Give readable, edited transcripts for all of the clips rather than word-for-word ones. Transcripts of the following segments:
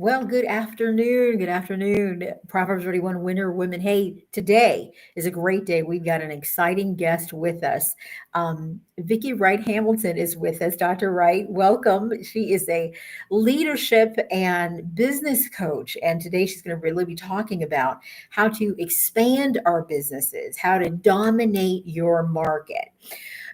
Well, good afternoon. Good afternoon. Proverbs 31 winner women. Hey, today is a great day. We've got an exciting guest with us. Vicki Wright Hamilton is with us. Dr. Wright, welcome. She is a leadership and business coach. And today she's going to really be talking about how to expand our businesses, how to dominate your market.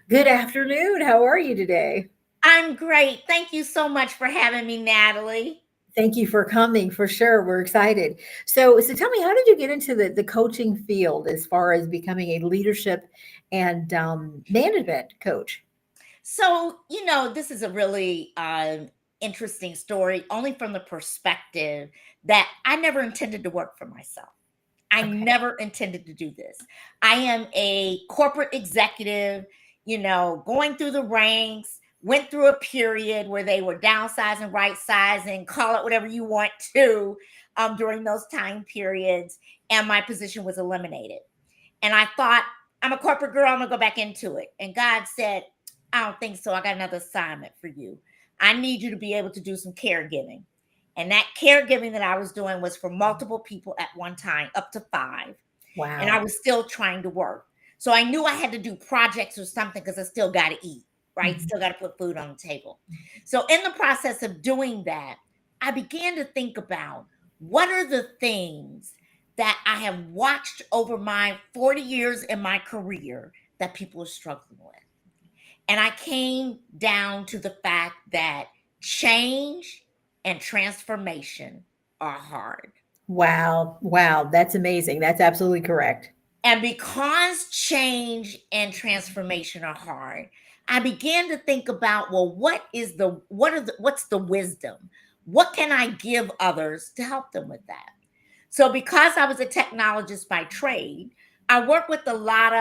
Good afternoon. How are you today? I'm great. Thank you so much for having me, Natalie. Thank you for coming, for sure. We're excited. So tell me, how did you get into the coaching field as far as becoming a leadership and management coach? This is a really interesting story, only from the perspective that I never intended to work for myself. I Okay. never intended to do this. I am a corporate executive, going through the ranks, went through a period where they were downsizing, right sizing, call it whatever you want to, during those time periods. And my position was eliminated. And I thought, I'm a corporate girl, I'm gonna go back into it. And God said, I don't think so. I got another assignment for you. I need you to be able to do some caregiving. And that caregiving that I was doing was for multiple people at one time, up to five. And I Wow. was still trying to work. So I knew I had to do projects or something because I still got to eat, right? Mhm. Still got to put food on the table. So in the process of doing that, I began to think about what are the things that I have watched over my 40 years in my career that people are struggling with. And I came down to the fact that change and transformation are hard. Wow. Wow. That's amazing. That's absolutely correct. And because change and transformation are hard, I began to think about, well, what's the wisdom? What can I give others to help them with that? So because I was a technologist by trade, I work with a lot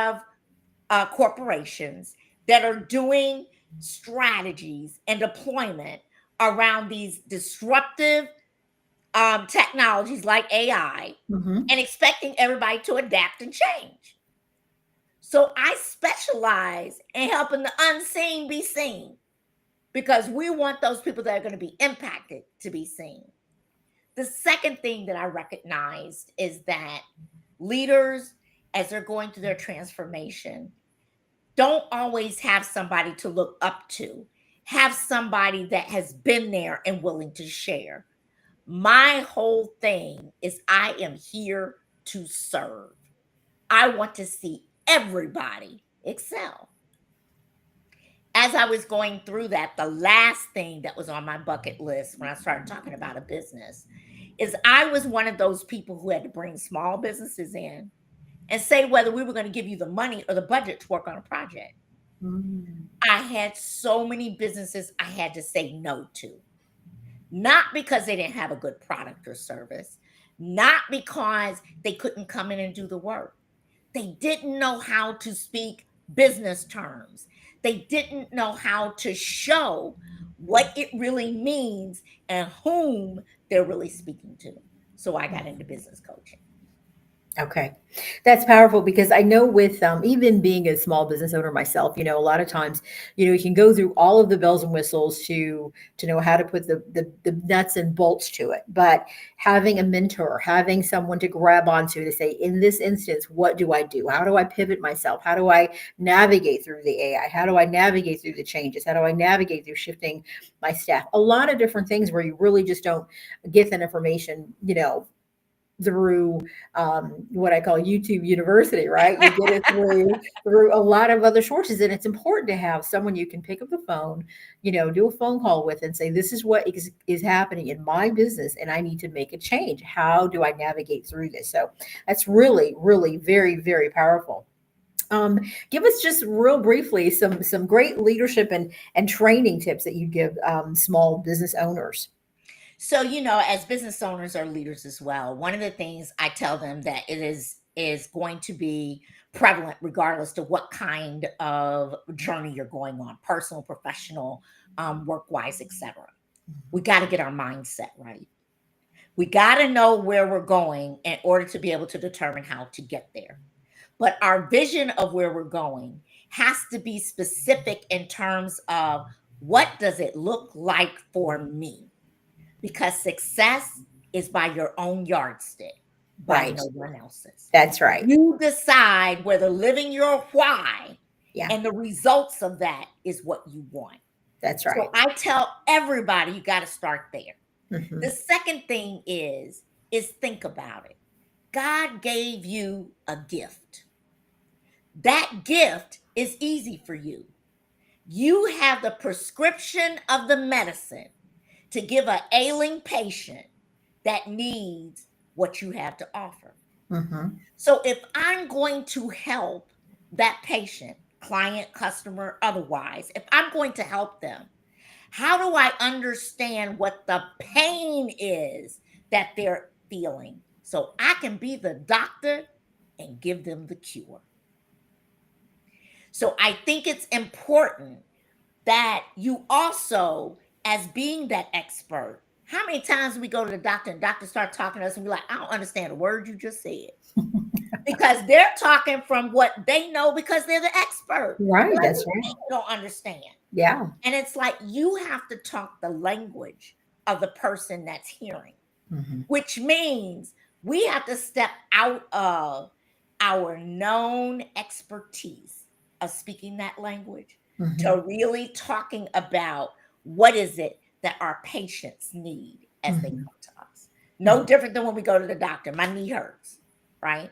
of corporations that are doing strategies and deployment around these disruptive technologies like AI Hmm. and expecting everybody to adapt and change. So I specialize in helping the unseen be seen because we want those people that are going to be impacted to be seen. The second thing that I recognized is that leaders, as they're going through their transformation, don't always have somebody to look up to, have somebody that has been there and willing to share. My whole thing is I am here to serve. I want to see everybody excel. As I was going through that, the last thing that was on my bucket list when I started talking about a business is I was one of those people who had to bring small businesses in and say whether we were going to give you the money or the budget to work on a project. Mm. I had so many businesses I had to say no to, not because they didn't have a good product or service, not because they couldn't come in and do the work. They didn't know how to speak business terms. They didn't know how to show what it really means and whom they're really speaking to. So I got into business coaching. Okay. That's powerful because I know with even being a small business owner myself, a lot of times, you can go through all of the bells and whistles to know how to put the nuts and bolts to it. But having a mentor, having someone to grab onto to say, in this instance, what do I do? How do I pivot myself? How do I navigate through the AI? How do I navigate through the changes? How do I navigate through shifting my staff? A lot of different things where you really just don't get that information, through what I call YouTube University, right? You get it through a lot of other sources, and it's important to have someone you can pick up the phone, do a phone call with, and say, "This is what is happening in my business, and I need to make a change. How do I navigate through this?" So that's really, really very, very powerful. Give us just real briefly some great leadership and training tips that you give small business owners. So, as business owners or leaders as well, one of the things I tell them that it is going to be prevalent regardless to what kind of journey you're going on, personal, professional, work wise, etc. We got to get our mindset right. We got to know where we're going in order to be able to determine how to get there. But our vision of where we're going has to be specific in terms of what does it look like for me? because success is by your own yardstick, by Right. no one else's. That's right. You decide whether living your why Yeah. and the results of that is what you want. That's So right. I tell everybody you got to start there. The Hmm. second thing is think about it. God gave you a gift. That gift is easy for you. You have the prescription of the medicine to give an ailing patient that needs what you have to offer. Hmm. So if I'm going to help that patient, client, customer, otherwise, if I'm going to help them, how do I understand what the pain is that they're feeling so I can be the doctor and give them the cure? So I think it's important that you also, as being that expert, how many times we go to the doctor and doctor start talking to us and we're like, I don't understand a word you just said. Because they're talking from what they know because they're the expert. We're Right. like, That's what do you right. mean you don't understand? Yeah. And it's like you have to talk the language of the person that's hearing, Hmm. which means we have to step out of our known expertise of speaking that language Hmm. to really talking about what is it that our patients need as they Hmm. come to us. No different than when we go to the doctor. My knee hurts, right?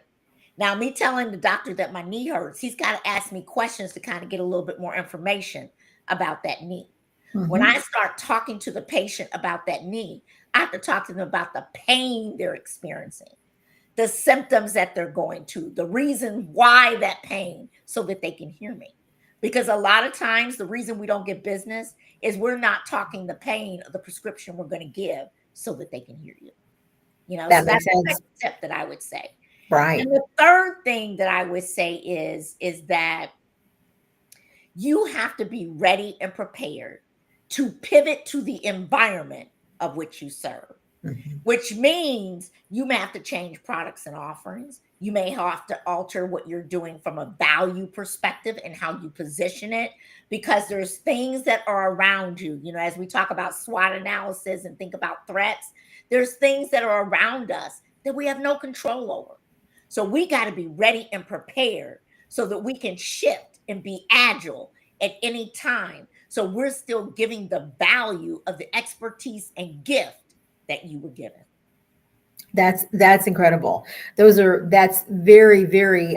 Now, me telling the doctor that my knee hurts, he's got to ask me questions to kind of get a little bit more information about that knee. When I Hmm. start talking to the patient about that knee, I have to talk to them about the pain they're experiencing, the symptoms that they're going to, the reason why that pain, so that they can hear me. Because a lot of times, the reason we don't get business is we're not talking the pain of the prescription we're going to give so that they can hear you. So That that's makes the sense. second tip that I would say. And Right. the third thing that I would say is that you have to be ready and prepared to pivot to the environment of which you serve, Hmm. which means you may have to change products and offerings. You may have to alter what you're doing from a value perspective and how you position it, because there's things that are around you. As we talk about SWOT analysis and think about threats, there's things that are around us that we have no control over. So we got to be ready and prepared so that we can shift and be agile at any time. So we're still giving the value of the expertise and gift that you were given. That's incredible. That's very, very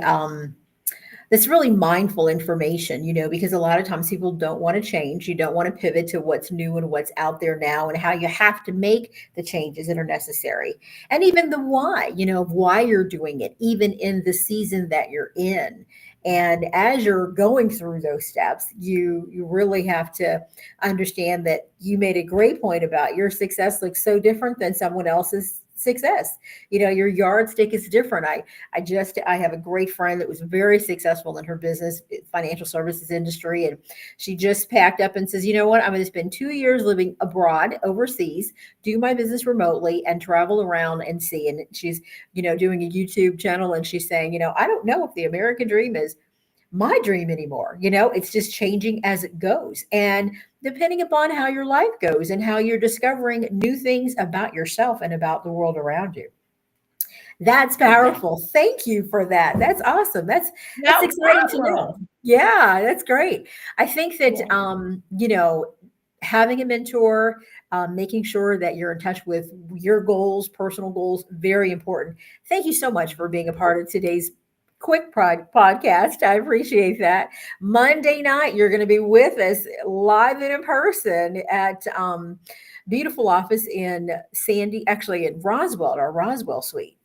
that's really mindful information, because a lot of times people don't want to change. You don't want to pivot to what's new and what's out there now and how you have to make the changes that are necessary. And even the why, of why you're doing it, even in the season that you're in. And as you're going through those steps, you really have to understand that you made a great point about your success looks so different than someone else's success. Your yardstick is different. I have a great friend that was very successful in her business, financial services industry, and she just packed up and says, "You know what? I'm going to spend 2 years living abroad, overseas, do my business remotely, and travel around and see." And she's, doing a YouTube channel, and she's saying, "I don't know if the American dream is my dream anymore. It's just changing as it goes. And depending upon how your life goes and how you're discovering new things about yourself and about the world around you." That's Exactly. powerful. Thank you for that. That's awesome. That's No exciting to know. problem. Yeah, that's great. I think that Yeah. having a mentor, making sure that you're in touch with your goals, personal goals, very important. Thank you so much for being a part of today's quick podcast. I appreciate that. Monday night, you're going to be with us live and in person at beautiful office in Sandy, actually in Roswell, our Roswell suite.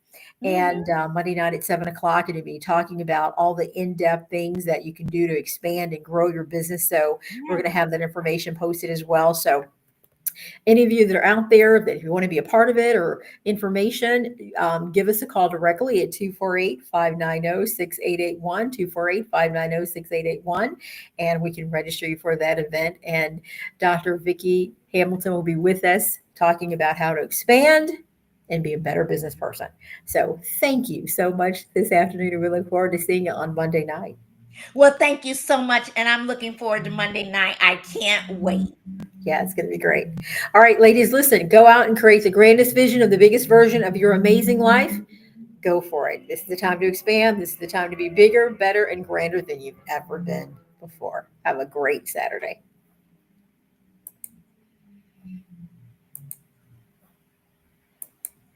And Hmm. Monday night at 7 o'clock, and to be talking about all the in-depth things that you can do to expand and grow your business. So we're Yeah. going to have that information posted as well. So any of you that are out there, that if you want to be a part of it or information, give us a call directly at 248-590-6881, 248-590-6881, and we can register you for that event. And Dr. Vicki Hamilton will be with us talking about how to expand and be a better business person. So thank you so much this afternoon, and we look forward to seeing you on Monday night. Well, thank you so much. And I'm looking forward to Monday night. I can't wait. Yeah, it's going to be great. All right, ladies, listen, go out and create the grandest vision of the biggest version of your amazing life. Go for it. This is the time to expand. This is the time to be bigger, better, and grander than you've ever been before. Have a great Saturday.